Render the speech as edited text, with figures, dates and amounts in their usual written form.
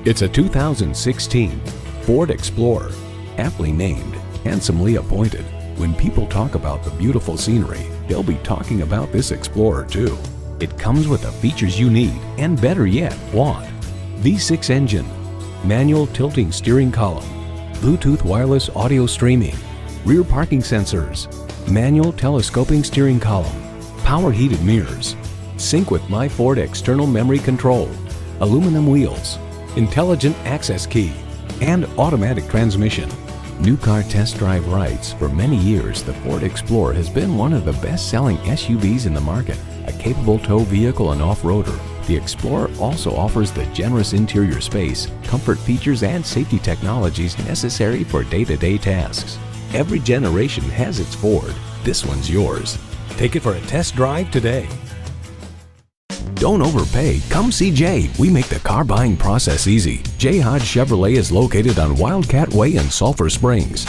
It's a 2016 Ford Explorer. Aptly named, handsomely appointed. When people talk about the beautiful scenery, they'll be talking about this Explorer too. It comes with the features you need, and better yet, want. V6 engine, manual tilting steering column, Bluetooth wireless audio streaming, rear parking sensors, manual telescoping steering column, power heated mirrors, sync with My Ford external memory control, aluminum wheels, intelligent access key, and automatic transmission. New car test drive rights. For many years, the Ford Explorer has been one of the best-selling SUVs in the market. A capable tow vehicle and off-roader, the Explorer also offers the generous interior space, comfort features, and safety technologies necessary for day-to-day tasks. Every generation has its Ford. This one's yours. Take it for a test drive today. Don't overpay. Come see Jay. We make the car buying process easy. Jay Hodge Chevrolet is located on Wildcat Way in Sulphur Springs.